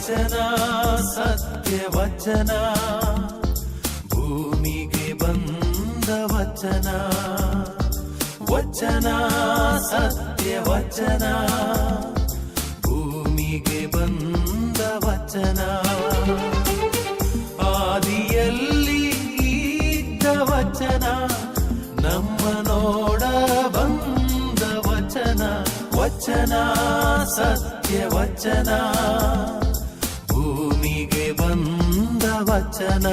ವಚನ ಸತ್ಯ ವಚನ, ಭೂಮಿಗೆ ಬಂದ ವಚನ. ವಚನ ಸತ್ಯ ವಚನ, ಭೂಮಿಗೆ ಬಂದ ವಚನ. ಆದಿಯಲ್ಲಿ ಇದ್ದ ವಚನ, ನಮ್ಮ ನೋಡ ಬಂದ ವಚನ. ವಚನ ಸತ್ಯ ವಚನ, ಭೂಮಿಗೆ ಬಂದ ವಚನ.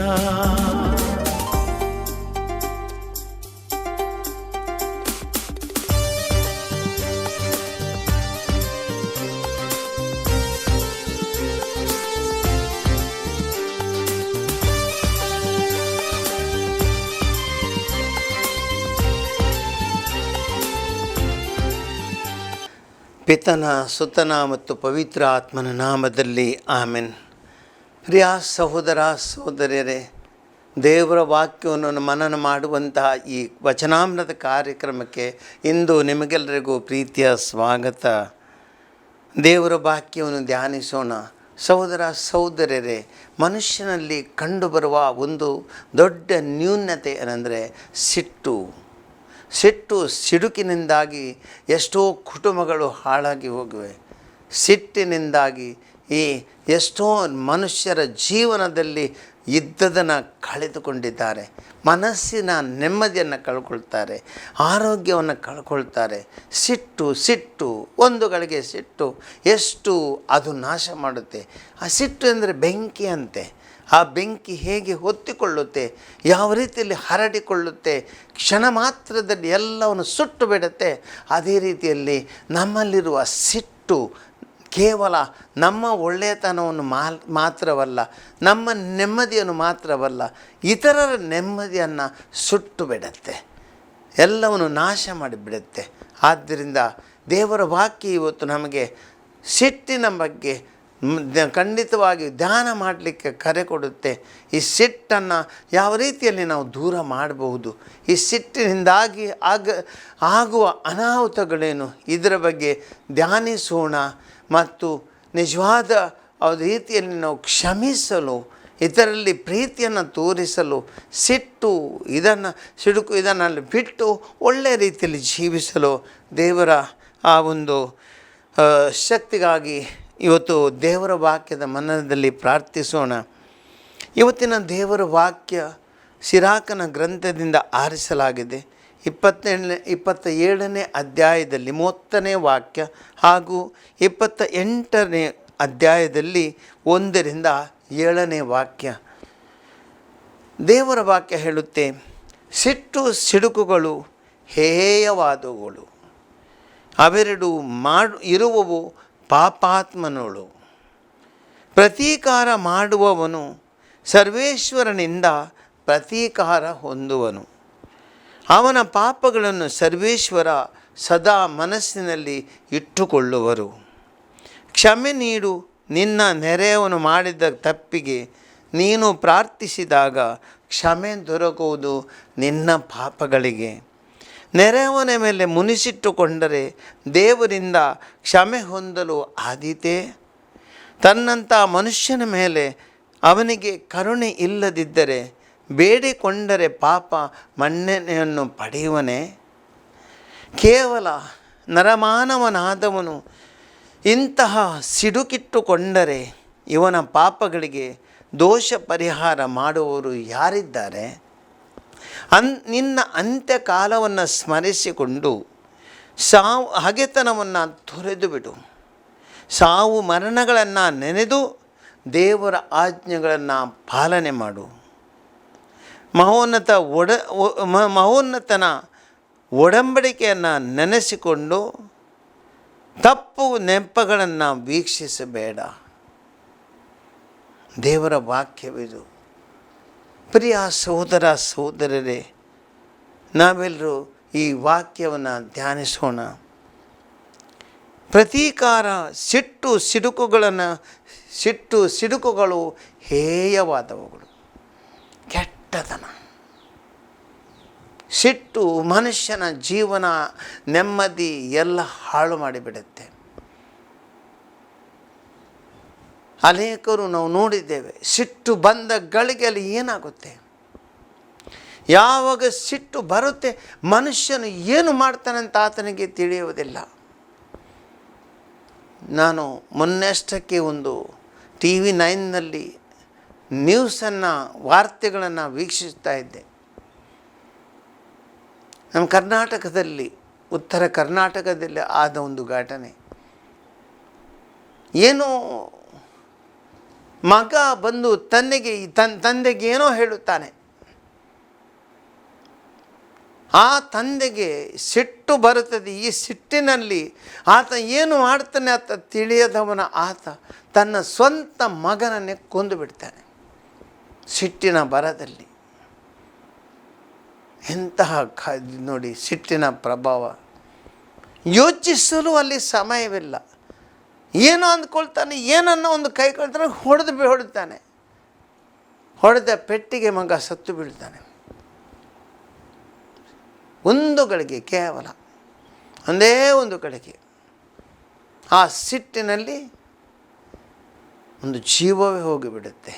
ಪಿತನ ಸುತನ ಮತ್ತು ಪವಿತ್ರ ಆತ್ಮನ ನಾಮದಲ್ಲಿ ಆಮೆನ್. ಪ್ರಿಯ ಸಹೋದರ ಸಹೋದರಿಯರೇ, ದೇವರ ವಾಕ್ಯವನ್ನು ಮನನ ಮಾಡುವಂತಹ ಈ ವಚನಾಮೃತ ಕಾರ್ಯಕ್ರಮಕ್ಕೆ ಇಂದು ನಿಮಗೆಲ್ಲರಿಗೂ ಪ್ರೀತಿಯ ಸ್ವಾಗತ. ದೇವರ ವಾಕ್ಯವನ್ನು ಧ್ಯಾನಿಸೋಣ. ಸಹೋದರ ಸಹೋದರಿಯರೇ, ಮನುಷ್ಯನಲ್ಲಿ ಕಂಡುಬರುವ ಒಂದು ದೊಡ್ಡ ನ್ಯೂನತೆ ಏನೆಂದರೆ ಸಿಟ್ಟು. ಸಿಡುಕಿನಿಂದಾಗಿ ಎಷ್ಟೋ ಕುಟುಂಬಗಳು ಹಾಳಾಗಿ ಹೋಗಿವೆ. ಸಿಟ್ಟಿನಿಂದಾಗಿ ಎಷ್ಟೋ ಮನುಷ್ಯರ ಜೀವನದಲ್ಲಿ ಇದ್ದದನ್ನು ಕಳೆದುಕೊಂಡಿದ್ದಾರೆ. ಮನಸ್ಸಿನ ನೆಮ್ಮದಿಯನ್ನು ಕಳ್ಕೊಳ್ತಾರೆ, ಆರೋಗ್ಯವನ್ನು ಕಳ್ಕೊಳ್ತಾರೆ. ಸಿಟ್ಟು ಒಂದು ಗಳಿಗೆ ಸಿಟ್ಟು ಎಷ್ಟು ಅದು ನಾಶ ಮಾಡುತ್ತೆ. ಆ ಸಿಟ್ಟು ಅಂದರೆ ಬೆಂಕಿ ಅಂತೆ. ಆ ಬೆಂಕಿ ಹೇಗೆ ಹೊತ್ತಿಕೊಳ್ಳುತ್ತೆ, ಯಾವ ರೀತಿಯಲ್ಲಿ ಹರಡಿಕೊಳ್ಳುತ್ತೆ, ಕ್ಷಣ ಮಾತ್ರದಲ್ಲಿ ಎಲ್ಲವನ್ನು ಸುಟ್ಟು ಬಿಡುತ್ತೆ. ಅದೇ ರೀತಿಯಲ್ಲಿ ನಮ್ಮಲ್ಲಿರುವ ಸಿಟ್ಟು ಕೇವಲ ನಮ್ಮ ಒಳ್ಳೆಯತನವನ್ನು ಮಾತ್ರವಲ್ಲ, ನಮ್ಮ ನೆಮ್ಮದಿಯನ್ನು ಮಾತ್ರವಲ್ಲ, ಇತರರ ನೆಮ್ಮದಿಯನ್ನು ಸುಟ್ಟು ಬಿಡುತ್ತೆ, ಎಲ್ಲವನ್ನು ನಾಶ ಮಾಡಿಬಿಡುತ್ತೆ. ಆದ್ದರಿಂದ ದೇವರ ವಾಕ್ಯ ಇವತ್ತು ನಮಗೆ ಸಿಟ್ಟಿನ ಬಗ್ಗೆ ಖಂಡಿತವಾಗಿ ಧ್ಯಾನ ಮಾಡಲಿಕ್ಕೆ ಕರೆ ಕೊಡುತ್ತೆ. ಈ ಸಿಟ್ಟನ್ನು ಯಾವ ರೀತಿಯಲ್ಲಿ ನಾವು ದೂರ ಮಾಡಬಹುದು, ಈ ಸಿಟ್ಟಿನಿಂದಾಗಿ ಆಗುವ ಅನಾಹುತಗಳೇನು, ಇದರ ಬಗ್ಗೆ ಧ್ಯಾನಿಸೋಣ. ಮತ್ತು ನಿಜವಾದ ರೀತಿಯಲ್ಲಿ ನಾವು ಕ್ಷಮಿಸಲು, ಇತರಲ್ಲಿ ಪ್ರೀತಿಯನ್ನು ತೋರಿಸಲು, ಇದನ್ನು ಬಿಟ್ಟು ಒಳ್ಳೆಯ ರೀತಿಯಲ್ಲಿ ಜೀವಿಸಲು ದೇವರ ಆ ಒಂದು ಶಕ್ತಿಗಾಗಿ ಇವತ್ತು ದೇವರ ವಾಕ್ಯದ ಮನನದಲ್ಲಿ ಪ್ರಾರ್ಥಿಸೋಣ. ಇವತ್ತಿನ ದೇವರ ವಾಕ್ಯ ಸಿರಾಕನ ಗ್ರಂಥದಿಂದ ಆರಿಸಲಾಗಿದೆ. 27ನೇ ಅಧ್ಯಾಯದಲ್ಲಿ 30ನೇ ವಾಕ್ಯ ಹಾಗೂ 28ನೇ ಅಧ್ಯಾಯದಲ್ಲಿ 1ರಿಂದ 7ನೇ ವಾಕ್ಯ. ದೇವರ ವಾಕ್ಯ ಹೇಳುತ್ತೆ, ಸಿಡುಕುಗಳು ಹೇಯವಾದವುಗಳು, ಅವೆರಡು ಇರುವವು ಪಾಪಾತ್ಮನೋಳು. ಪ್ರತೀಕಾರ ಮಾಡುವವನು ಸರ್ವೇಶ್ವರನಿಂದ ಪ್ರತೀಕಾರ ಹೊಂದುವನು. ಅವನ ಪಾಪಗಳನ್ನು ಸರ್ವೇಶ್ವರ ಸದಾ ಮನಸ್ಸಿನಲ್ಲಿ ಇಟ್ಟುಕೊಳ್ಳುವರು. ಕ್ಷಮೆ ನೀಡು, ನಿನ್ನ ನೆರೆಯವನು ಮಾಡಿದ ತಪ್ಪಿಗೆ ನೀನು ಪ್ರಾರ್ಥಿಸಿದಾಗ ಕ್ಷಮೆ ದೊರಕುವುದು ನಿನ್ನ ಪಾಪಗಳಿಗೆ. ನೆರೆಯವನ ಮೇಲೆ ಮುನಿಸಿಟ್ಟುಕೊಂಡರೆ ದೇವರಿಂದ ಕ್ಷಮೆ ಹೊಂದಲು ಆದೀತೆ? ತನ್ನಂಥ ಮನುಷ್ಯನ ಮೇಲೆ ಅವನಿಗೆ ಕರುಣೆ ಇಲ್ಲದಿದ್ದರೆ ಬೇಡಿಕೊಂಡರೆ ಪಾಪ ಮನ್ನಣೆಯನ್ನು ಪಡೆಯುವನೇ? ಕೇವಲ ನರಮಾನವನಾದವನು ಇಂತಹ ಸಿಡುಕಿಟ್ಟುಕೊಂಡರೆ ಇವನ ಪಾಪಗಳಿಗೆ ದೋಷ ಪರಿಹಾರ ಮಾಡುವವರು ಯಾರಿದ್ದಾರೆ? ನಿನ್ನ ಅಂತ್ಯಕಾಲವನ್ನು ಸ್ಮರಿಸಿಕೊಂಡು ಹಗೆತನವನ್ನು ತೊರೆದು ಬಿಡು. ಸಾವು ಮರಣಗಳನ್ನು ನೆನೆದು ದೇವರ ಆಜ್ಞೆಗಳನ್ನು ಪಾಲನೆ ಮಾಡು. ಮಹೋನ್ನತನ ಒಡಂಬಡಿಕೆಯನ್ನು ನೆನೆಸಿಕೊಂಡು ತಪ್ಪು ನೆನಪುಗಳನ್ನು ವೀಕ್ಷಿಸಬೇಡ. ದೇವರ ವಾಕ್ಯವಿದು. ಪ್ರಿಯ ಸಹೋದರ ಸಹೋದರರೇ, ನಾವೆಲ್ಲರೂ ಈ ವಾಕ್ಯವನ್ನು ಧ್ಯಾನಿಸೋಣ. ಪ್ರತೀಕಾರ ಸಿಡುಕುಗಳು ಹೇಯವಾದವುಗಳು, ಕೆಟ್ಟತನ. ಸಿಟ್ಟು ಮನುಷ್ಯನ ಜೀವನ, ನೆಮ್ಮದಿ ಎಲ್ಲ ಹಾಳು ಮಾಡಿಬಿಡುತ್ತೆ. ಅನೇಕರು ನಾವು ನೋಡಿದ್ದೇವೆ. ಸಿಟ್ಟು ಬಂದ ಗಳಿಗೆಯಲ್ಲಿ ಏನಾಗುತ್ತೆ, ಯಾವಾಗ ಸಿಟ್ಟು ಬರುತ್ತೆ ಮನುಷ್ಯನು ಏನು ಮಾಡ್ತಾನೆ ಅಂತ ಆತನಿಗೆ ತಿಳಿಯುವುದಿಲ್ಲ. ನಾನು ಮೊನ್ನೆಷ್ಟಕ್ಕೆ ಒಂದು TV9ನಲ್ಲಿ ನ್ಯೂಸನ್ನು, ವಾರ್ತೆಗಳನ್ನು ವೀಕ್ಷಿಸ್ತಾ ಇದ್ದೆ. ನಮ್ಮ ಕರ್ನಾಟಕದಲ್ಲಿ, ಉತ್ತರ ಕರ್ನಾಟಕದಲ್ಲಿ ಆದ ಒಂದು ಘಟನೆ. ಏನೋ ಮಗ ಬಂದು ತಂದೆಗೆ ಏನೋ ಹೇಳುತ್ತಾನೆ. ಆ ತಂದೆಗೆ ಸಿಟ್ಟು ಬರುತ್ತದೆ. ಈ ಸಿಟ್ಟಿನಲ್ಲಿ ಆತ ಏನು ಮಾಡ್ತಾನೆ ಅಂತ ತಿಳಿಯದವನ ಆತ ತನ್ನ ಸ್ವಂತ ಮಗನನ್ನೇ ಕೊಂದು ಬಿಡ್ತಾನೆ, ಸಿಟ್ಟಿನ ಬರದಲ್ಲಿ. ಎಂತಹ ನೋಡಿ ಸಿಟ್ಟಿನ ಪ್ರಭಾವ. ಯೋಚಿಸಲು ಅಲ್ಲಿ ಸಮಯವಿಲ್ಲ. ಏನೋ ಅಂದ್ಕೊಳ್ತಾನೆ, ಏನನ್ನೋ ಒಂದು ಕೈ ಕೊಳ್ತಾನೆ, ಹೊಡೆದಾನೆ. ಹೊಡೆದ ಪೆಟ್ಟಿಗೆ ಮಗ ಸತ್ತು ಬೀಳ್ತಾನೆ. ಒಂದು ಗಳಿಗೆ, ಕೇವಲ ಒಂದೇ ಒಂದು ಗಳಿಗೆ ಆ ಸಿಟ್ಟಿನಲ್ಲಿ ಒಂದು ಜೀವವೇ ಹೋಗಿಬಿಡುತ್ತೆ.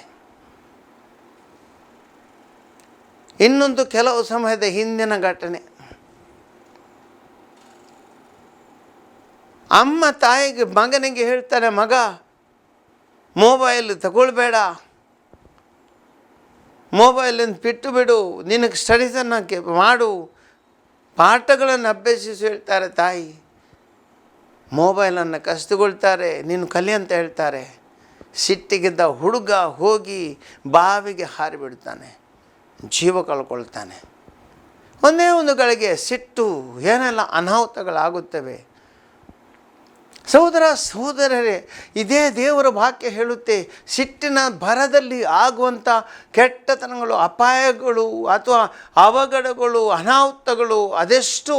ಇನ್ನೊಂದು ಕೆಲವು ಸಮಯದ ಹಿಂದಿನ ಘಟನೆ. ಅಮ್ಮ ತಾಯಿಗೆ ಮಗನಿಗೆ ಹೇಳ್ತಾನೆ, ಮಗ ಮೊಬೈಲ್ ತಗೊಳ್ಬೇಡ, ಮೊಬೈಲನ್ನು ಬಿಟ್ಟು ಬಿಡು, ನಿನಗೆ ಸ್ಟಡೀಸನ್ನು ಮಾಡು, ಪಾಠಗಳನ್ನು ಅಭ್ಯಸಿಸಿ ಹೇಳ್ತಾರೆ ತಾಯಿ. ಮೊಬೈಲನ್ನು ಕಸಿದುಕೊಳ್ತಾರೆ, ನೀನು ಕಲಿ ಅಂತ ಹೇಳ್ತಾರೆ. ಸಿಟ್ಟಿಗಿದ್ದ ಹುಡುಗ ಹೋಗಿ ಬಾವಿಗೆ ಹಾರಿಬಿಡ್ತಾನೆ, ಜೀವ ಕಳ್ಕೊಳ್ತಾನೆ. ಒಂದೇ ಒಂದು ಗಳಿಗೆ ಸಿಟ್ಟು ಏನೆಲ್ಲ ಅನಾಹುತಗಳಾಗುತ್ತವೆ. ಸಹೋದರ ಸಹೋದರರೇ, ಇದೇ ದೇವರ ವಾಕ್ಯ ಹೇಳುತ್ತೆ, ಸಿಟ್ಟಿನ ಭರದಲ್ಲಿ ಆಗುವಂಥ ಕೆಟ್ಟತನಗಳು, ಅಪಾಯಗಳು ಅಥವಾ ಅವಘಡಗಳು, ಅನಾಹುತಗಳು ಅದೆಷ್ಟು.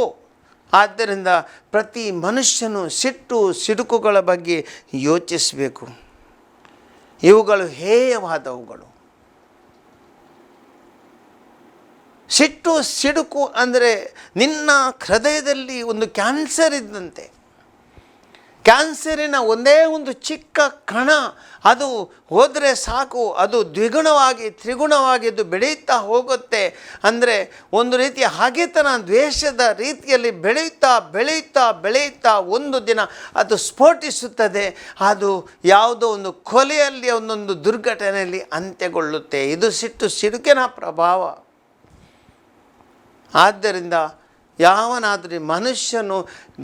ಆದ್ದರಿಂದ ಪ್ರತಿ ಮನುಷ್ಯನು ಸಿಟ್ಟು ಸಿಡುಕುಗಳ ಬಗ್ಗೆ ಯೋಚಿಸಬೇಕು. ಇವುಗಳು ಹೇಯವಾದವುಗಳು. ಸಿಟ್ಟು ಸಿಡುಕು ಅಂದರೆ ನಿನ್ನ ಹೃದಯದಲ್ಲಿ ಒಂದು ಕ್ಯಾನ್ಸರ್ ಇದ್ದಂತೆ. ಕ್ಯಾನ್ಸರಿನ ಒಂದೇ ಒಂದು ಚಿಕ್ಕ ಕಣ ಅದು ಹೋದರೆ ಸಾಕು, ಅದು ದ್ವಿಗುಣವಾಗಿ ತ್ರಿಗುಣವಾಗಿ ಅದು ಬೆಳೆಯುತ್ತಾ ಹೋಗುತ್ತೆ. ಅಂದರೆ ಒಂದು ರೀತಿಯ ಹಗೆತನ, ದ್ವೇಷದ ರೀತಿಯಲ್ಲಿ ಬೆಳೆಯುತ್ತಾ ಬೆಳೆಯುತ್ತಾ ಬೆಳೆಯುತ್ತಾ ಒಂದು ದಿನ ಅದು ಸ್ಫೋಟಿಸುತ್ತದೆ. ಅದು ಯಾವುದೋ ಒಂದು ಕೊಲೆಯಲ್ಲಿ, ಒಂದೊಂದು ದುರ್ಘಟನೆಯಲ್ಲಿ ಅಂತ್ಯಗೊಳ್ಳುತ್ತೆ. ಇದು ಸಿಟ್ಟು ಸಿಡುಕಿನ ಪ್ರಭಾವ. ಆದ್ದರಿಂದ ಯಾವನಾದರೂ ಮನುಷ್ಯನು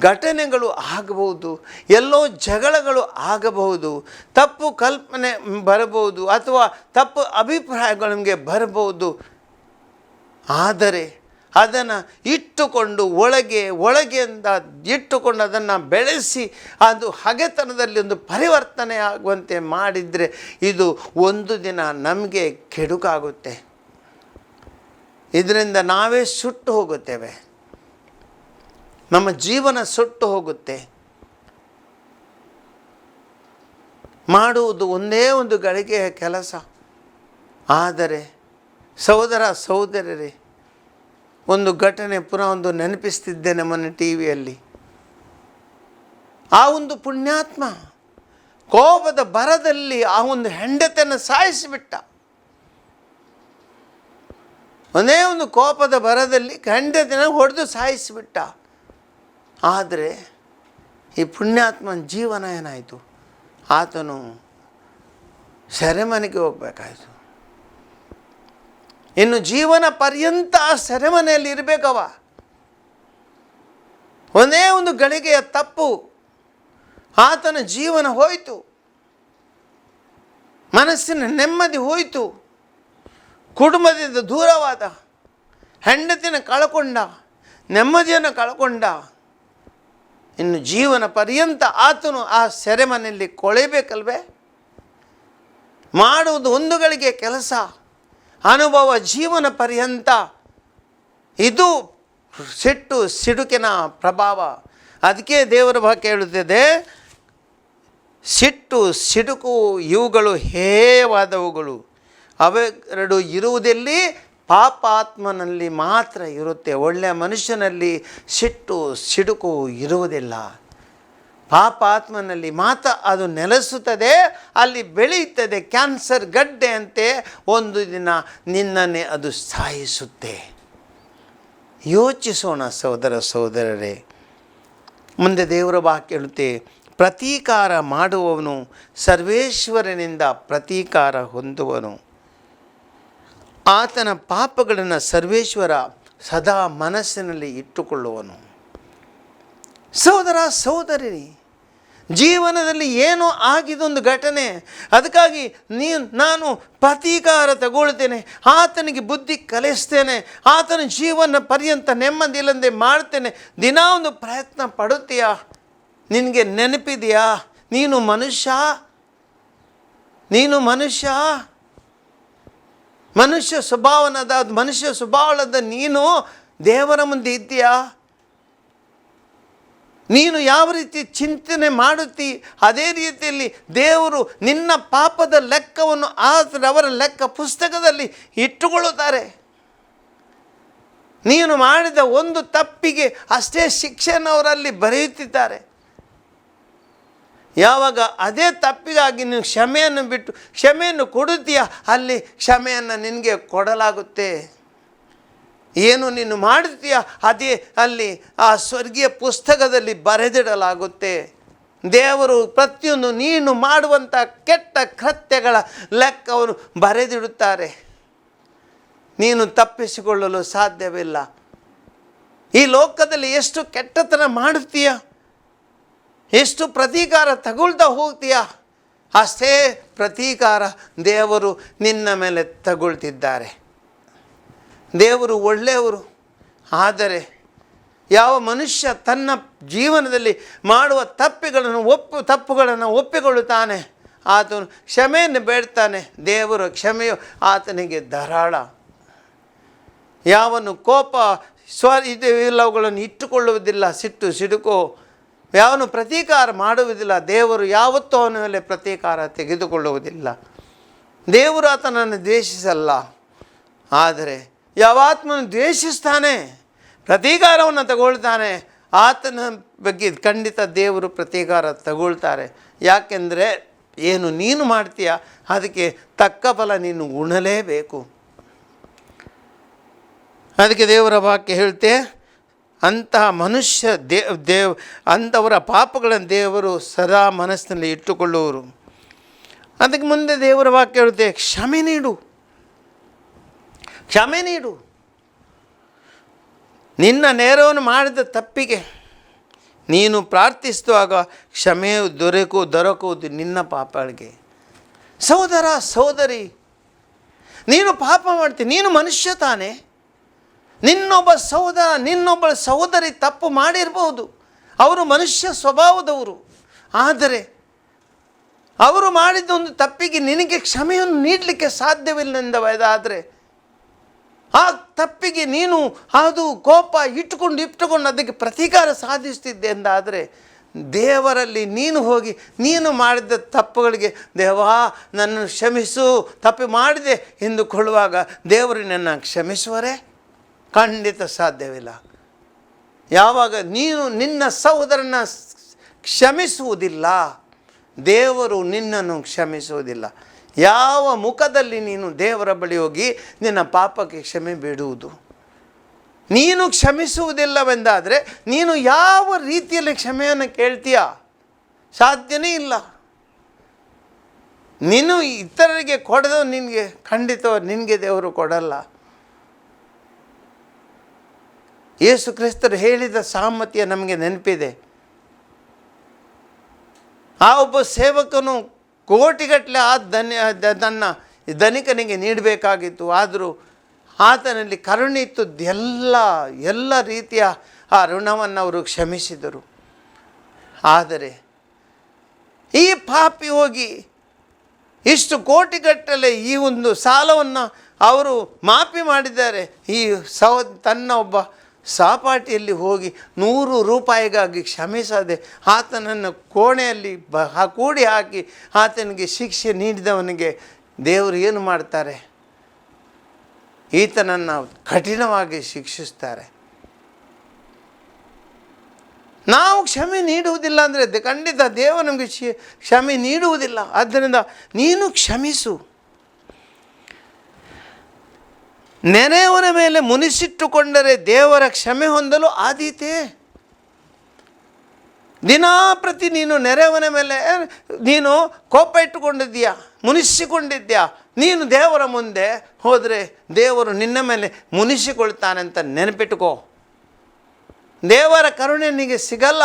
ಘಟನೆಗಳು ಆಗಬಹುದು, ಎಲ್ಲೋ ಜಗಳಗಳು ಆಗಬಹುದು, ತಪ್ಪು ಕಲ್ಪನೆ ಬರಬಹುದು ಅಥವಾ ತಪ್ಪು ಅಭಿಪ್ರಾಯಗಳು ನಮಗೆ ಬರಬಹುದು. ಆದರೆ ಅದನ್ನು ಇಟ್ಟುಕೊಂಡು ಒಳಗೆಯಿಂದ ಇಟ್ಟುಕೊಂಡು ಅದನ್ನು ಬೆಳೆಸಿ ಅದು ಹಗೆತನದಲ್ಲಿ ಒಂದು ಪರಿವರ್ತನೆ ಆಗುವಂತೆ ಮಾಡಿದರೆ ಇದು ಒಂದು ದಿನ ನಮಗೆ ಕೆಡುಕಾಗುತ್ತೆ. ಇದರಿಂದ ನಾವೇ ಸುಟ್ಟು ಹೋಗುತ್ತೇವೆ, ನಮ್ಮ ಜೀವನ ಸುಟ್ಟು ಹೋಗುತ್ತೆ. ಮಾಡುವುದು ಒಂದೇ ಒಂದು ಗಳಿಗೆಯ ಕೆಲಸ. ಆದರೆ ಸಹೋದರ ಸಹೋದರರೇ, ಒಂದು ಘಟನೆ ಪುನಃ ಒಂದು ನೆನಪಿಸ್ತಿದ್ದೇನೆ ಮೊನ್ನೆ ಟಿವಿಯಲ್ಲಿ. ಆ ಒಂದು ಪುಣ್ಯಾತ್ಮ ಕೋಪದ ಭರದಲ್ಲಿ ಆ ಒಂದು ಹೆಂಡತಿಯನ್ನು ಸಾಯಿಸಿಬಿಟ್ಟ. ಒಂದೇ ಒಂದು ಕೋಪದ ಭರದಲ್ಲಿ ಹೆಂಡತಿನ ಹೊಡೆದು ಸಾಯಿಸಿಬಿಟ್ಟ. ಆದರೆ ಈ ಪುಣ್ಯಾತ್ಮನ ಜೀವನ ಏನಾಯಿತು? ಆತನು ಸೆರೆಮನೆಗೆ ಹೋಗಬೇಕಾಯಿತು. ಇನ್ನು ಜೀವನ ಪರ್ಯಂತ ಆ ಸೆರೆಮನೆಯಲ್ಲಿ ಇರಬೇಕವ. ಒಂದೇ ಒಂದು ಗಳಿಗೆಯ ತಪ್ಪು ಆತನ ಜೀವನ ಹೋಯಿತು, ಮನಸ್ಸಿನ ನೆಮ್ಮದಿ ಹೋಯಿತು, ಕುಟುಂಬದಿಂದ ದೂರವಾದ, ಹೆಂಡತಿನ ಕಳ್ಕೊಂಡ, ನೆಮ್ಮದಿಯನ್ನು ಕಳ್ಕೊಂಡ. ಇನ್ನು ಜೀವನ ಪರ್ಯಂತ ಆತನು ಆ ಸೆರೆಮನೆಯಲ್ಲಿ ಕೊಳೆಯಬೇಕಲ್ವೇ? ಮಾಡುವುದು ಒಂದು ಗಳಿಗೆ ಕೆಲಸ, ಅನುಭವ ಜೀವನ ಪರ್ಯಂತ. ಇದು ಸಿಟ್ಟು ಸಿಡುಕಿನ ಪ್ರಭಾವ. ಅದಕ್ಕೆ ದೇವರ ವಾಕ್ಯ ಹೇಳುತ್ತದೆ, ಸಿಟ್ಟು ಸಿಡುಕು ಇವುಗಳು ಹೇಯವಾದವುಗಳು, ಅವೆರಡು ಇರುವುದೆಲ್ಲಿ? ಪಾಪಾತ್ಮನಲ್ಲಿ ಮಾತ್ರ ಇರುತ್ತೆ. ಒಳ್ಳೆಯ ಮನುಷ್ಯನಲ್ಲಿ ಸಿಟ್ಟು ಸಿಡುಕು ಇರುವುದಿಲ್ಲ. ಪಾಪಾತ್ಮನಲ್ಲಿ ಮಾತ್ರ ಅದು ನೆಲೆಸುತ್ತದೆ, ಅಲ್ಲಿ ಬೆಳೆಯುತ್ತದೆ. ಕ್ಯಾನ್ಸರ್ ಗಡ್ಡೆ ಅಂತೆ ಒಂದು ದಿನ ನಿನ್ನನ್ನೇ ಅದು ಸಾಯಿಸುತ್ತೆ. ಯೋಚಿಸೋಣ ಸಹೋದರ ಸಹೋದರರೇ. ಮುಂದೆ ದೇವರ ವಾಕ್ಯ ಹೇಳುತ್ತೆ, ಪ್ರತೀಕಾರ ಮಾಡುವವನು ಸರ್ವೇಶ್ವರನಿಂದ ಪ್ರತೀಕಾರ ಹೊಂದುವನು. ಆತನ ಪಾಪಗಳನ್ನು ಸರ್ವೇಶ್ವರ ಸದಾ ಮನಸ್ಸಿನಲ್ಲಿ ಇಟ್ಟುಕೊಳ್ಳುವನು. ಸಹೋದರ ಸಹೋದರಿ, ಜೀವನದಲ್ಲಿ ಏನೋ ಆಗಿದೊಂದು ಘಟನೆ, ಅದಕ್ಕಾಗಿ ನಾನು ಪ್ರತೀಕಾರ ತಗೊಳ್ತೇನೆ, ಆತನಿಗೆ ಬುದ್ಧಿ ಕಲಿಸ್ತೇನೆ, ಆತನ ಜೀವನ ಪರ್ಯಂತ ನೆಮ್ಮದಿಲ್ಲಂದೆ ಮಾಡ್ತೇನೆ, ದಿನ ಒಂದು ಪ್ರಯತ್ನ ಪಡುತ್ತೀಯಾ? ನಿನಗೆ ನೆನಪಿದೆಯಾ ನೀನು ಮನುಷ್ಯ ಮನುಷ್ಯ ಸ್ವಭಾವದ ನೀನು ದೇವರ ಮುಂದೆ ಇದ್ದೀಯಾ? ನೀನು ಯಾವ ರೀತಿ ಚಿಂತನೆ ಮಾಡುತ್ತಿ ಅದೇ ರೀತಿಯಲ್ಲಿ ದೇವರು ನಿನ್ನ ಪಾಪದ ಲೆಕ್ಕವನ್ನು ಅವರ ಲೆಕ್ಕ ಪುಸ್ತಕದಲ್ಲಿ ಇಟ್ಟುಕೊಳ್ಳುತ್ತಾರೆ. ನೀನು ಮಾಡಿದ ಒಂದು ತಪ್ಪಿಗೆ ಅಷ್ಟೇ ಶಿಕ್ಷೆಯನ್ನು ಅವರಲ್ಲಿ ಬರೆಯುತ್ತಿದ್ದಾರೆ. ಯಾವಾಗ ಅದೇ ತಪ್ಪಿಗಾಗಿ ನೀನು ಕ್ಷಮೆಯನ್ನು ಕೊಡುತ್ತೀಯ, ಅಲ್ಲಿ ಕ್ಷಮೆಯನ್ನು ನಿನಗೆ ಕೊಡಲಾಗುತ್ತೆ. ಏನು ನೀನು ಮಾಡುತ್ತೀಯ ಅದೇ ಅಲ್ಲಿ ಆ ಸ್ವರ್ಗೀಯ ಪುಸ್ತಕದಲ್ಲಿ ಬರೆದಿಡಲಾಗುತ್ತೆ. ದೇವರು ಪ್ರತಿಯೊಂದು ನೀನು ಮಾಡುವಂಥ ಕೆಟ್ಟ ಕೃತ್ಯಗಳ ಲೆಕ್ಕವನ್ನು ಬರೆದಿಡುತ್ತಾರೆ. ನೀನು ತಪ್ಪಿಸಿಕೊಳ್ಳಲು ಸಾಧ್ಯವಿಲ್ಲ. ಈ ಲೋಕದಲ್ಲಿ ಎಷ್ಟು ಕೆಟ್ಟತನ ಮಾಡುತ್ತೀಯ, ಎಷ್ಟು ಪ್ರತೀಕಾರ ತಗೊಳ್ತಾ ಹೋಗ್ತೀಯ, ಅಷ್ಟೇ ಪ್ರತೀಕಾರ ದೇವರು ನಿನ್ನ ಮೇಲೆ ತಗೊಳ್ತಿದ್ದಾರೆ. ದೇವರು ಒಳ್ಳೆಯವರು. ಆದರೆ ಯಾವ ಮನುಷ್ಯ ತನ್ನ ಜೀವನದಲ್ಲಿ ಮಾಡುವ ತಪ್ಪುಗಳನ್ನು ಒಪ್ಪಿಕೊಳ್ಳುತ್ತಾನೆ, ಆತನು ಕ್ಷಮೆಯನ್ನು ಬೇಡ್ತಾನೆ, ದೇವರು ಕ್ಷಮೆಯು ಆತನಿಗೆ ಧಾರಾಳ. ಯಾವನು ಕೋಪ ಇಲ್ಲವುಗಳನ್ನು ಇಟ್ಟುಕೊಳ್ಳುವುದಿಲ್ಲ, ಸಿಡುಕು ಯಾವನು ಪ್ರತೀಕಾರ ಮಾಡುವುದಿಲ್ಲ, ದೇವರು ಯಾವತ್ತೂ ಅವನ ಮೇಲೆ ಪ್ರತೀಕಾರ ತೆಗೆದುಕೊಳ್ಳುವುದಿಲ್ಲ. ದೇವರು ಆತನನ್ನು ದ್ವೇಷಿಸಲ್ಲ. ಆದರೆ ಯಾವ ಆತ್ಮನು ದ್ವೇಷಿಸ್ತಾನೆ, ಪ್ರತೀಕಾರವನ್ನು ತಗೊಳ್ತಾನೆ, ಆತನ ಬಗ್ಗೆ ಖಂಡಿತ ದೇವರು ಪ್ರತೀಕಾರ ತಗೊಳ್ತಾರೆ. ಯಾಕೆಂದರೆ ಏನು ನೀನು ಮಾಡ್ತೀಯ ಅದಕ್ಕೆ ತಕ್ಕ ಫಲ ನೀನು ಉಣಲೇಬೇಕು. ಅದಕ್ಕೆ ದೇವರ ವಾಕ್ಯ ಹೇಳುತ್ತೆ, ಅಂತಹ ಮನುಷ್ಯ ಅಂಥವರ ಪಾಪಗಳನ್ನು ದೇವರು ಸದಾ ಮನಸ್ಸಿನಲ್ಲಿ ಇಟ್ಟುಕೊಳ್ಳುವರು. ಅದಕ್ಕೆ ಮುಂದೆ ದೇವರ ವಾಕ್ಯ ಹೇಳುತ್ತೆ, ಕ್ಷಮೆ ನೀಡು. ನಿನ್ನ ನೇರವನ್ನು ಮಾಡಿದ ತಪ್ಪಿಗೆ ನೀನು ಪ್ರಾರ್ಥಿಸುವಾಗ ಕ್ಷಮೆಯು ದೊರಕುವುದು ನಿನ್ನ ಪಾಪಗಳಿಗೆ. ಸಹೋದರ ಸಹೋದರಿ, ನೀನು ಪಾಪ ಮಾಡ್ತೀನಿ, ನೀನು ಮನುಷ್ಯ ತಾನೆ. ನಿನ್ನೊಬ್ಬ ಸಹೋದರಿ ತಪ್ಪು ಮಾಡಿರ್ಬೋದು, ಅವರು ಮನುಷ್ಯ ಸ್ವಭಾವದವರು. ಆದರೆ ಅವರು ಮಾಡಿದ ಒಂದು ತಪ್ಪಿಗೆ ನಿನಗೆ ಕ್ಷಮೆಯನ್ನು ನೀಡಲಿಕ್ಕೆ ಸಾಧ್ಯವಿಲ್ಲವೆಂದಾದರೆ ಆ ತಪ್ಪಿಗೆ ನೀನು ಅದು ಕೋಪ ಇಟ್ಟುಕೊಂಡು ಅದಕ್ಕೆ ಪ್ರತೀಕಾರ ಸಾಧಿಸ್ತಿದ್ದೆ ಎಂದಾದರೆ ದೇವರಲ್ಲಿ ನೀನು ಹೋಗಿ ನೀನು ಮಾಡಿದ ತಪ್ಪುಗಳಿಗೆ ದೇವಾ ನನ್ನನ್ನು ಕ್ಷಮಿಸು, ತಪ್ಪು ಮಾಡಿದೆ ಎಂದುಕೊಳ್ಳುವಾಗ ದೇವರು ನನ್ನ ಕ್ಷಮಿಸುವರೇ? ಖಂಡಿತ ಸಾಧ್ಯವಿಲ್ಲ. ಯಾವಾಗ ನೀನು ನಿನ್ನ ಸಹೋದರನ ಕ್ಷಮಿಸುವುದಿಲ್ಲ, ದೇವರು ನಿನ್ನನ್ನು ಕ್ಷಮಿಸುವುದಿಲ್ಲ. ಯಾವ ಮುಖದಲ್ಲಿ ನೀನು ದೇವರ ಬಳಿ ಹೋಗಿ ನಿನ್ನ ಪಾಪಕ್ಕೆ ಕ್ಷಮೆ ಬೇಡುವುದು? ನೀನು ಕ್ಷಮಿಸುವುದಿಲ್ಲವೆಂದಾದರೆ ನೀನು ಯಾವ ರೀತಿಯಲ್ಲಿ ಕ್ಷಮೆಯನ್ನು ಕೇಳ್ತೀಯ? ಸಾಧ್ಯನೇ ಇಲ್ಲ. ನೀನು ಇತರರಿಗೆ ಕೊಡೋದು ನಿನಗೆ ನಿನಗೆ ದೇವರು ಕೊಡಲ್ಲ. ಯೇಸು ಕ್ರಿಸ್ತರು ಹೇಳಿದ ಸಾಮರ್ಥ್ಯ ನಮಗೆ ನೆನಪಿದೆ. ಆ ಒಬ್ಬ ಸೇವಕನು ಕೋಟಿಗಟ್ಟಲೆ ತನ್ನ ಧನಿಕನಿಗೆ ನೀಡಬೇಕಾಗಿತ್ತು, ಆದರೂ ಆತನಲ್ಲಿ ಕರುಣೆ ಇತ್ತು. ಎಲ್ಲ ರೀತಿಯ ಆ ಋಣವನ್ನು ಅವರು ಕ್ಷಮಿಸಿದರು. ಆದರೆ ಈ ಪಾಪಿ ಹೋಗಿ ಇಷ್ಟು ಕೋಟಿಗಟ್ಟಲೆ ಈ ಒಂದು ಸಾಲವನ್ನು ಅವರು ಮಾಫಿ ಮಾಡಿದ್ದಾರೆ. ಈ ತನ್ನ ಒಬ್ಬ ಸಹಪಾಠಿಯಲ್ಲಿ ಹೋಗಿ 100 ರೂಪಾಯಿಗಾಗಿ ಕ್ಷಮಿಸದೆ ಆತನನ್ನು ಕೋಣೆಯಲ್ಲಿ ಕೂಡಿ ಹಾಕಿ ಆತನಿಗೆ ಶಿಕ್ಷೆ ನೀಡಿದವನಿಗೆ ದೇವರು ಏನು ಮಾಡ್ತಾರೆ? ಈತನನ್ನು ಕಠಿಣವಾಗಿ ಶಿಕ್ಷಿಸ್ತಾರೆ. ನಾವು ಕ್ಷಮೆ ನೀಡುವುದಿಲ್ಲ ಅಂದರೆ ಖಂಡಿತ ದೇವರು ನಮಗೆ ಕ್ಷಮೆ ನೀಡುವುದಿಲ್ಲ. ಆದ್ದರಿಂದ ನೀನು ಕ್ಷಮಿಸು. ನೆರೆಯವರ ಮೇಲೆ ಮುನಿಸಿಟ್ಟುಕೊಂಡರೆ ದೇವರ ಕ್ಷಮೆ ಹೊಂದಲು ಆದೀತೆ. ದಿನಾಪ್ರತಿ ನೀನು ನೆರೆಯವನ ಮೇಲೆ ನೀನು ಕೋಪ ಇಟ್ಟುಕೊಂಡಿದ್ದೀಯಾ, ಮುನಿಸಿಕೊಂಡಿದ್ಯಾ, ನೀನು ದೇವರ ಮುಂದೆ ಹೋದರೆ ದೇವರು ನಿನ್ನ ಮೇಲೆ ಮುನಿಸಿಕೊಳ್ತಾನೆ ಅಂತ ನೆನಪಿಟ್ಟುಕೋ. ದೇವರ ಕರುಣೆ ನಿನಗೆ ಸಿಗಲ್ಲ.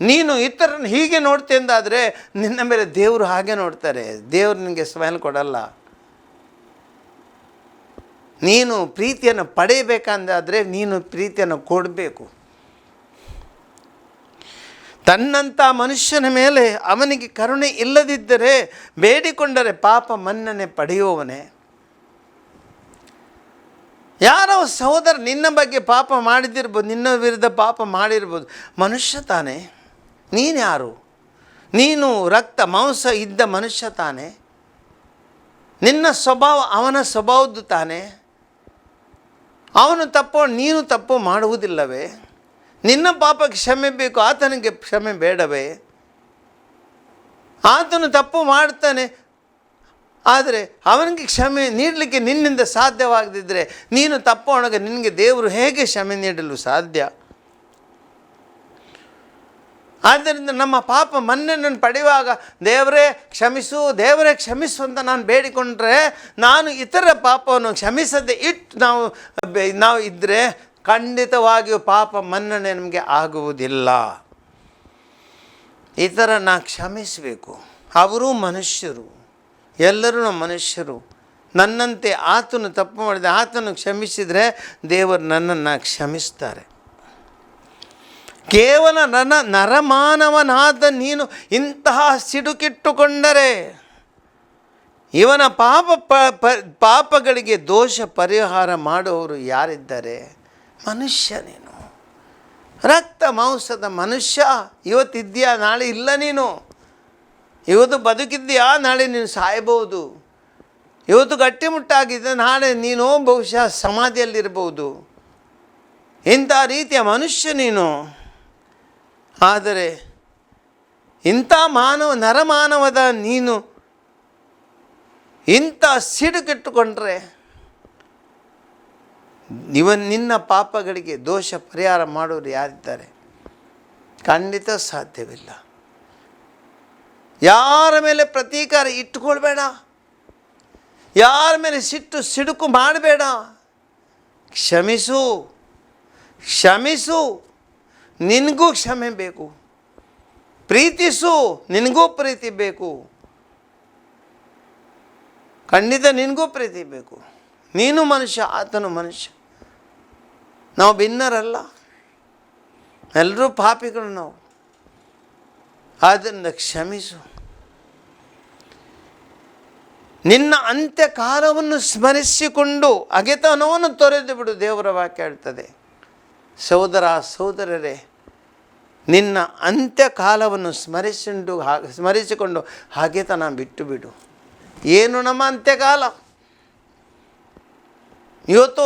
ನೀನು ಇತರನ್ನು ಹೀಗೆ ನೋಡ್ತೀಂದಾದರೆ ನಿನ್ನ ಮೇಲೆ ದೇವರು ಹಾಗೆ ನೋಡ್ತಾರೆ. ದೇವರು ನಿನಗೆ ಸ್ಮೈಲ್ ಕೊಡಲ್ಲ. ನೀನು ಪ್ರೀತಿಯನ್ನು ಪಡೆಯಬೇಕಂದಾದರೆ ನೀನು ಪ್ರೀತಿಯನ್ನು ಕೊಡಬೇಕು. ತನ್ನಂಥ ಮನುಷ್ಯನ ಮೇಲೆ ಅವನಿಗೆ ಕರುಣೆ ಇಲ್ಲದಿದ್ದರೆ ಬೇಡಿಕೊಂಡರೆ ಪಾಪ ಮನ್ನಣೆ ಪಡೆಯುವವನೇ. ಯಾರೋ ಸಹೋದರ ನಿನ್ನ ಬಗ್ಗೆ ಪಾಪ ಮಾಡಿದಿರ್ಬೋದು, ನಿನ್ನ ವಿರುದ್ಧ ಪಾಪ ಮಾಡಿರ್ಬೋದು. ಮನುಷ್ಯ ತಾನೇ, ನೀನು ಯಾರು? ನೀನು ರಕ್ತ ಮಾಂಸ ಇದ್ದ ಮನುಷ್ಯ ತಾನೇ. ನಿನ್ನ ಸ್ವಭಾವ ಅವನ ಸ್ವಭಾವದ್ದು ತಾನೇ. ಅವನು ತಪ್ಪು, ನೀನು ತಪ್ಪು ಮಾಡುವುದಿಲ್ಲವೇ? ನಿನ್ನ ಪಾಪಕ್ಕೆ ಕ್ಷಮೆ ಬೇಕು, ಆತನಿಗೆ ಕ್ಷಮೆ ಬೇಡವೇ? ಆತನು ತಪ್ಪು ಮಾಡ್ತಾನೆ, ಆದರೆ ಅವನಿಗೆ ಕ್ಷಮೆ ನೀಡಲಿಕ್ಕೆ ನಿನ್ನಿಂದ ಸಾಧ್ಯವಾಗದಿದ್ದರೆ ನೀನು ತಪ್ಪು ಒಳಗೆ ನಿನಗೆ ದೇವರು ಹೇಗೆ ಕ್ಷಮೆ ನೀಡಲು ಸಾಧ್ಯ? ಆದ್ದರಿಂದ ನಮ್ಮ ಪಾಪ ಮನ್ನಣೆಯನ್ನು ಪಡೆಯುವಾಗ ದೇವರೇ ಕ್ಷಮಿಸು, ದೇವರೇ ಕ್ಷಮಿಸು ಅಂತ ನಾನು ಬೇಡಿಕೊಂಡ್ರೆ, ನಾನು ಇತರ ಪಾಪವನ್ನು ಕ್ಷಮಿಸದೆ ನಾವು ಇದ್ದರೆ ಖಂಡಿತವಾಗಿಯೂ ಪಾಪ ಮನ್ನಣೆ ನಮಗೆ ಆಗುವುದಿಲ್ಲ. ಇತರನ್ನ ಕ್ಷಮಿಸಬೇಕು. ಅವರೂ ಮನುಷ್ಯರು, ಎಲ್ಲರೂ ನಮ್ಮ ಮನುಷ್ಯರು. ನನ್ನಂತೆ ಆತನು ತಪ್ಪು ಮಾಡಿದೆ, ಆತನು ಕ್ಷಮಿಸಿದರೆ ದೇವರು ನನ್ನನ್ನು ಕ್ಷಮಿಸ್ತಾರೆ. ಕೇವಲ ನರಮಾನವನಾದ ನೀನು ಇಂತಹ ಸಿಡುಕಿಟ್ಟುಕೊಂಡರೆ ಇವನ ಪಾಪಗಳಿಗೆ ದೋಷ ಪರಿಹಾರ ಮಾಡುವವರು ಯಾರಿದ್ದಾರೆ? ಮನುಷ್ಯ ನೀನು, ರಕ್ತ ಮಾಂಸದ ಮನುಷ್ಯ. ಇವತ್ತಿದ್ದೀಯಾ, ನಾಳೆ ಇಲ್ಲ. ನೀನು ಇವತ್ತು ಬದುಕಿದ್ದೀಯಾ, ನಾಳೆ ನೀನು ಸಾಯಬಹುದು. ಇವತ್ತು ಗಟ್ಟಿಮುಟ್ಟಾಗಿದೆ, ನಾಳೆ ನೀನು ಬಹುಶಃ ಸಮಾಧಿಯಲ್ಲಿರ್ಬೋದು. ಇಂಥ ರೀತಿಯ ಮನುಷ್ಯ ನೀನು. ಆದರೆ ಇಂಥ ನರಮಾನವದ ನೀನು ಇಂಥ ಸಿಡುಕಿಟ್ಟುಕೊಂಡ್ರೆ ನಿನ್ನ ಪಾಪಗಳಿಗೆ ದೋಷ ಪರಿಹಾರ ಮಾಡೋರು ಯಾರಿದ್ದಾರೆ? ಖಂಡಿತ ಸಾಧ್ಯವಿಲ್ಲ. ಯಾರ ಮೇಲೆ ಪ್ರತೀಕಾರ ಇಟ್ಟುಕೊಳ್ಬೇಡ, ಯಾರ ಮೇಲೆ ಸಿಡುಕು ಮಾಡಬೇಡ. ಕ್ಷಮಿಸು, ಕ್ಷಮಿಸು. ನಿನಗೂ ಕ್ಷಮೆ ಬೇಕು. ಪ್ರೀತಿಸು, ನಿನಗೂ ಪ್ರೀತಿ ಬೇಕು. ಖಂಡಿತ ನಿನಗೂ ಪ್ರೀತಿ ಬೇಕು. ನೀನು ಮನುಷ್ಯ, ಆತನು ಮನುಷ್ಯ. ನಾವು ಭಿನ್ನರಲ್ಲ, ಎಲ್ಲರೂ ಪಾಪಿಗಳು ನಾವು. ಆದ್ದರಿಂದ ಕ್ಷಮಿಸು. ನಿನ್ನ ಅಂತ್ಯಕಾಲವನ್ನು ಸ್ಮರಿಸಿಕೊಂಡು ಅಗೆತನವನ್ನು ತೊರೆದು ಬಿಡು. ದೇವರ ವಾಕ್ಯ ಹೇಳ್ತದೆ. ಸಹೋದರ ಸಹೋದರರೇ, ನಿನ್ನ ಅಂತ್ಯಕಾಲವನ್ನು ಸ್ಮರಿಸಿಕೊಂಡು ಹಾಗೆತನ ಬಿಟ್ಟು ಬಿಡು. ಏನು ನಮ್ಮ ಅಂತ್ಯಕಾಲ? ಇವತ್ತು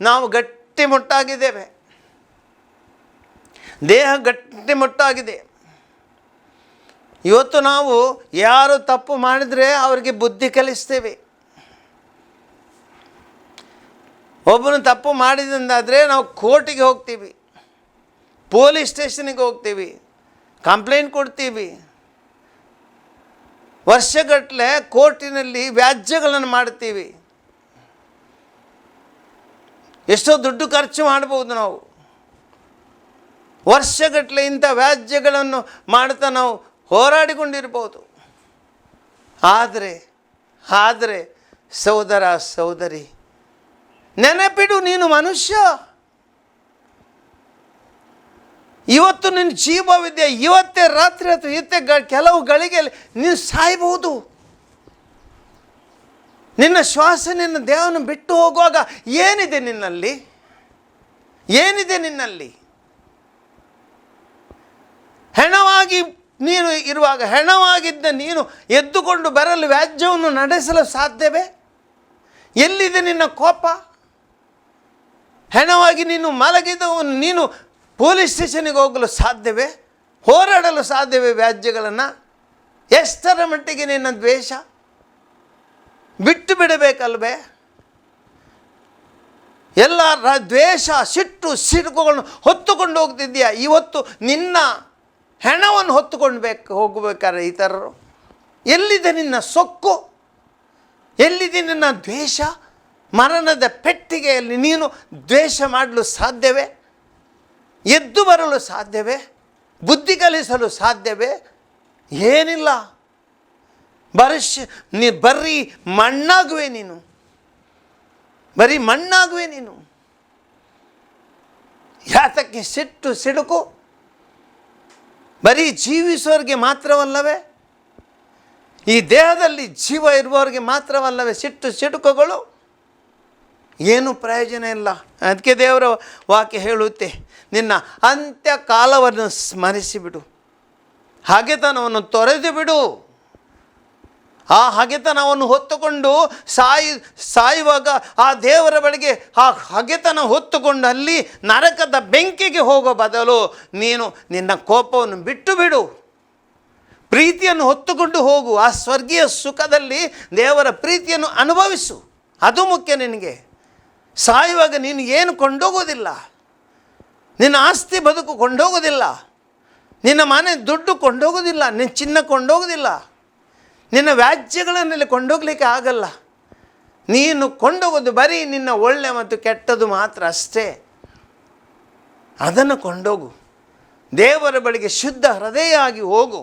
ನಾವು ಗಟ್ಟಿಮುಟ್ಟಾಗಿದ್ದೇವೆ, ದೇಹ ಗಟ್ಟಿಮುಟ್ಟಾಗಿದೆ. ಇವತ್ತು ನಾವು ಯಾರು ತಪ್ಪು ಮಾಡಿದರೆ ಅವರಿಗೆ ಬುದ್ಧಿ ಕಲಿಸ್ತೇವೆ. ಒಬ್ಬನು ತಪ್ಪು ಮಾಡಿದಂದಾದರೆ ನಾವು ಕೋರ್ಟಿಗೆ ಹೋಗ್ತೀವಿ, ಪೊಲೀಸ್ ಸ್ಟೇಷನಿಗೆ ಹೋಗ್ತೀವಿ, ಕಂಪ್ಲೇಂಟ್ ಕೊಡ್ತೀವಿ. ವರ್ಷಗಟ್ಟಲೆ ಕೋರ್ಟಿನಲ್ಲಿ ವ್ಯಾಜ್ಯಗಳನ್ನು ಮಾಡ್ತೀವಿ. ಎಷ್ಟೋ ದುಡ್ಡು ಖರ್ಚು ಮಾಡ್ಬೋದು ನಾವು. ವರ್ಷಗಟ್ಟಲೆ ಇಂಥ ವ್ಯಾಜ್ಯಗಳನ್ನು ಮಾಡ್ತಾ ನಾವು ಹೋರಾಡಿಕೊಂಡಿರ್ಬೋದು. ಆದರೆ ಸಹೋದರ ಸಹೋದರಿ, ನೆನಪಿಡು, ನೀನು ಮನುಷ್ಯ. ಇವತ್ತು ನಿನ್ನ ಜೀವವಿದ್ಯೆ, ಇವತ್ತೇ ರಾತ್ರಿ ಅಥವಾ ಇವತ್ತೇ ಕೆಲವು ಗಳಿಗೆಯಲ್ಲಿ ನೀನು ಸಾಯ್ಬೋದು. ನಿನ್ನ ಶ್ವಾಸ ನಿನ್ನ ದೇಹವನ್ನು ಬಿಟ್ಟು ಹೋಗುವಾಗ ಏನಿದೆ ನಿನ್ನಲ್ಲಿ? ಏನಿದೆ ನಿನ್ನಲ್ಲಿ? ಹೆಣವಾಗಿ ನೀನು ಇರುವಾಗ, ಹೆಣವಾಗಿದ್ದ ನೀನು ಎದ್ದುಕೊಂಡು ಬರಲು ವ್ಯಾಜ್ಯವನ್ನು ನಡೆಸಲು ಸಾಧ್ಯವೇ? ಎಲ್ಲಿದೆ ನಿನ್ನ ಕೋಪ? ಹೆಣವಾಗಿ ನೀನು ಮಲಗಿದವನು, ನೀನು ಪೊಲೀಸ್ ಸ್ಟೇಷನಿಗೆ ಹೋಗಲು ಸಾಧ್ಯವೇ? ಹೋರಾಡಲು ಸಾಧ್ಯವೇ ವ್ಯಾಜ್ಯಗಳನ್ನು? ಎಷ್ಟರ ಮಟ್ಟಿಗೆ ನಿನ್ನ ದ್ವೇಷ? ಬಿಟ್ಟು ಬಿಡಬೇಕಲ್ವೇ? ಎಲ್ಲ ದ್ವೇಷ, ಸಿಟ್ಟು, ಸಿಡುಕುಗಳನ್ನು ಹೊತ್ತುಕೊಂಡು ಹೋಗ್ತಿದ್ದೀಯ. ಇವತ್ತು ನಿನ್ನ ಹೆಣವನ್ನು ಹೊತ್ತುಕೊಂಡು ಹೋಗಬೇಕಾದ್ರೆ ಇತರರು. ಎಲ್ಲಿದೆ ನಿನ್ನ ಸೊಕ್ಕು? ಎಲ್ಲಿದೆ ನಿನ್ನ ದ್ವೇಷ? ಮರಣದ ಪೆಟ್ಟಿಗೆಯಲ್ಲಿ ನೀನು ದ್ವೇಷ ಮಾಡಲು ಸಾಧ್ಯವೇ? ಎದ್ದು ಬರಲು ಸಾಧ್ಯವೇ? ಬುದ್ಧಿ ಕಲಿಸಲು ಸಾಧ್ಯವೇ? ಏನಿಲ್ಲ. ಬರೀ ಮಣ್ಣಾಗುವೆ ನೀನು, ಬರೀ ಮಣ್ಣಾಗುವೆ ನೀನು. ಯಾತಕ್ಕೆ ಸಿಟ್ಟು ಸಿಡುಕು? ಬರೀ ಜೀವಿಸೋರಿಗೆ ಮಾತ್ರವಲ್ಲವೇ? ಈ ದೇಹದಲ್ಲಿ ಜೀವ ಇರುವವರಿಗೆ ಮಾತ್ರವಲ್ಲವೇ ಸಿಟ್ಟು ಸಿಡುಕುಗಳು? ಏನು ಪ್ರಯೋಜನ ಇಲ್ಲ. ಅದಕ್ಕೆ ದೇವರ ವಾಕ್ಯ ಹೇಳುತ್ತೆ, ನಿನ್ನ ಅಂತ್ಯಕಾಲವನ್ನು ಸ್ಮರಿಸಿಬಿಡು, ಹಗೆತನವನ್ನು ತೊರೆದು ಬಿಡು. ಆ ಹಗೆತನವನ್ನು ಹೊತ್ತುಕೊಂಡು ಸಾಯುವಾಗ ಆ ದೇವರ ಬಳಿಗೆ ಆ ಹಗೆತನ ಹೊತ್ತುಕೊಂಡು ಅಲ್ಲಿ ನರಕದ ಬೆಂಕಿಗೆ ಹೋಗೋ ಬದಲು ನೀನು ನಿನ್ನ ಕೋಪವನ್ನು ಬಿಟ್ಟು ಬಿಡು, ಪ್ರೀತಿಯನ್ನು ಹೊತ್ತುಕೊಂಡು ಹೋಗು. ಆ ಸ್ವರ್ಗೀಯ ಸುಖದಲ್ಲಿ ದೇವರ ಪ್ರೀತಿಯನ್ನು ಅನುಭವಿಸು. ಅದು ಮುಖ್ಯ ನಿನಗೆ. ಸಾಯುವಾಗ ನೀನು ಏನು ಕೊಂಡೋಗೋದಿಲ್ಲ. ನಿನ್ನ ಆಸ್ತಿ ಬದುಕು ಕೊಂಡೋಗೋದಿಲ್ಲ, ನಿನ್ನ ಮನೆ ದುಡ್ಡು ಕೊಂಡೋಗೋದಿಲ್ಲ, ನಿನ್ನ ಚಿನ್ನ ಕೊಂಡೋಗೋದಿಲ್ಲ, ನಿನ್ನ ವ್ಯಾಜ್ಯಗಳನ್ನೆಲ್ಲ ಕೊಂಡೋಗ್ಲಿಕ್ಕೆ ಆಗಲ್ಲ. ನೀನು ಕೊಂಡೋಗೋದು ಬರೀ ನಿನ್ನ ಒಳ್ಳೆ ಮತ್ತು ಕೆಟ್ಟದ್ದು ಮಾತ್ರ ಅಷ್ಟೇ. ಅದನ್ನು ಕೊಂಡೋಗು. ದೇವರ ಬಳಿಗೆ ಶುದ್ಧ ಹೃದಯವಾಗಿ ಹೋಗು,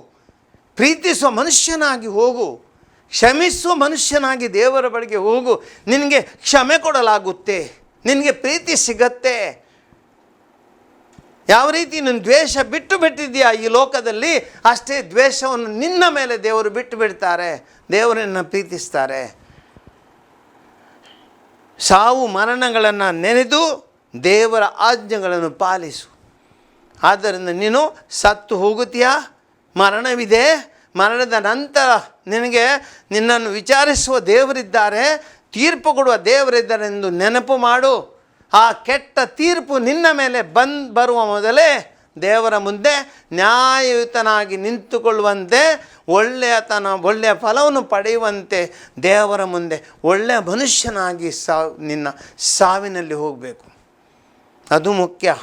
ಪ್ರೀತಿಸುವ ಮನುಷ್ಯನಾಗಿ ಹೋಗು, ಕ್ಷಮಿಸುವ ಮನುಷ್ಯನಾಗಿ ದೇವರ ಬಳಿಗೆ ಹೋಗು. ನಿನಗೆ ಕ್ಷಮೆ ಕೊಡಲಾಗುತ್ತೆ, ನಿನಗೆ ಪ್ರೀತಿ ಸಿಗತ್ತೆ. ಯಾವ ರೀತಿ ನೀನು ದ್ವೇಷ ಬಿಟ್ಟು ಬಿಟ್ಟಿದ್ದೀಯಾ ಈ ಲೋಕದಲ್ಲಿ, ಅಷ್ಟೇ ದ್ವೇಷವನ್ನು ನಿನ್ನ ಮೇಲೆ ದೇವರು ಬಿಟ್ಟು ಬಿಡ್ತಾರೆ, ದೇವರನ್ನು ಪ್ರೀತಿಸ್ತಾರೆ. ಸಾವು ಮರಣಗಳನ್ನು ನೆನೆದು ದೇವರ ಆಜ್ಞೆಗಳನ್ನು ಪಾಲಿಸು. ಆದ್ದರಿಂದ ನೀನು ಸತ್ತು ಹೋಗುತ್ತೀಯಾ? ಮರಣವಿದೆ, ಮರಣದ ನಂತರ ನಿನ್ನನ್ನು ವಿಚಾರಿಸುವ ದೇವರಿದ್ದಾರೆ, ತೀರ್ಪು ಕೊಡುವ ದೇವರಿದ್ದಾರೆ ಎಂದು ನೆನಪು ಮಾಡು. ಆ ಕೆಟ್ಟ ತೀರ್ಪು ನಿನ್ನ ಮೇಲೆ ಬರುವ ಮೊದಲೇ ದೇವರ ಮುಂದೆ ನ್ಯಾಯಯುತನಾಗಿ ನಿಂತುಕೊಳ್ಳುವಂತೆ, ಒಳ್ಳೆಯ ಫಲವನ್ನು ಪಡೆಯುವಂತೆ ದೇವರ ಮುಂದೆ ಒಳ್ಳೆಯ ಮನುಷ್ಯನಾಗಿ ನಿನ್ನ ಸಾವಿನಲ್ಲಿ ಹೋಗಬೇಕು. ಅದು ಮುಖ್ಯ.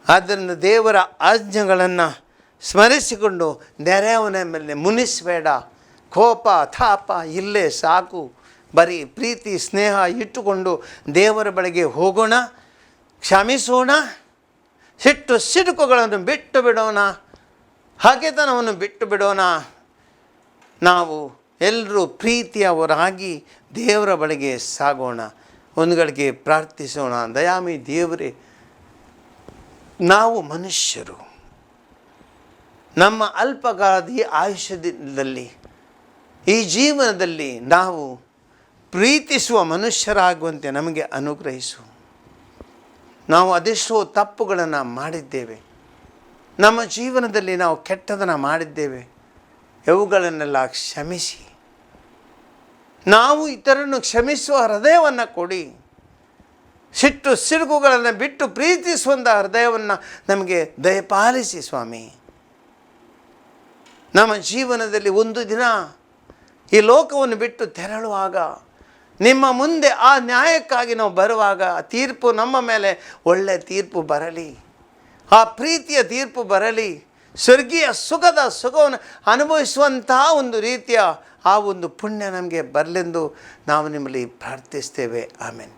ಆದ್ದರಿಂದ ದೇವರ ಆಜ್ಞೆಗಳನ್ನು ಸ್ಮರಿಸಿಕೊಂಡು ನೆರೆಯವನ ಮೇಲೆ ಮುನಿಸಬೇಡ. ಕೋಪ ತಾಪ ಇಲ್ಲೇ ಸಾಕು. ಬರೀ ಪ್ರೀತಿ ಸ್ನೇಹ ಇಟ್ಟುಕೊಂಡು ದೇವರ ಬಳಿಗೆ ಹೋಗೋಣ, ಕ್ಷಮಿಸೋಣ, ಸಿಟ್ಟು ಸಿಡುಕುಗಳನ್ನು ಬಿಟ್ಟು ಬಿಡೋಣ, ಹಗೆತನವನ್ನು ಬಿಟ್ಟು ಬಿಡೋಣ. ನಾವು ಎಲ್ಲರೂ ಪ್ರೀತಿಯವರಾಗಿ ದೇವರ ಬಳಿಗೆ ಸಾಗೋಣ. ಒಂದು ಗಳಿಗೆ ಪ್ರಾರ್ಥಿಸೋಣ. ದಯಾಮಿ ದೇವರೇ, ನಾವು ಮನುಷ್ಯರು, ನಮ್ಮ ಅಲ್ಪಗಾದಿ ಆಯುಷ್ಯದಲ್ಲಿ ಈ ಜೀವನದಲ್ಲಿ ನಾವು ಪ್ರೀತಿಸುವ ಮನುಷ್ಯರಾಗುವಂತೆ ನಮಗೆ ಅನುಗ್ರಹಿಸು. ನಾವು ಅದೆಷ್ಟೋ ತಪ್ಪುಗಳನ್ನು ಮಾಡಿದ್ದೇವೆ, ನಮ್ಮ ಜೀವನದಲ್ಲಿ ನಾವು ಕೆಟ್ಟದನ್ನು ಮಾಡಿದ್ದೇವೆ. ಇವುಗಳನ್ನೆಲ್ಲ ಕ್ಷಮಿಸಿ, ನಾವು ಇತರನ್ನು ಕ್ಷಮಿಸುವ ಹೃದಯವನ್ನು ಕೊಡಿ. ಸಿಟ್ಟು ಸಿಡುಕುಗಳನ್ನು ಬಿಟ್ಟು ಪ್ರೀತಿಸುವಂಥ ಹೃದಯವನ್ನು ನಮಗೆ ದಯಪಾಲಿಸಿ ಸ್ವಾಮಿ. ನಮ್ಮ ಜೀವನದಲ್ಲಿ ಒಂದು ದಿನ ಈ ಲೋಕವನ್ನು ಬಿಟ್ಟು ತೆರಳುವಾಗ, ನಿಮ್ಮ ಮುಂದೆ ಆ ನ್ಯಾಯಕ್ಕಾಗಿ ನಾವು ಬರುವಾಗ, ತೀರ್ಪು ನಮ್ಮ ಮೇಲೆ ಒಳ್ಳೆಯ ತೀರ್ಪು ಬರಲಿ, ಆ ಪ್ರೀತಿಯ ತೀರ್ಪು ಬರಲಿ, ಸ್ವರ್ಗೀಯ ಸುಖವನ್ನು ಅನುಭವಿಸುವಂತಹ ಒಂದು ರೀತಿಯ ಆ ಒಂದು ಪುಣ್ಯ ನಮಗೆ ಬರಲೆಂದು ನಾವು ನಿಮ್ಮಲ್ಲಿ ಪ್ರಾರ್ಥಿಸ್ತೇವೆ. ಆಮೇನ್.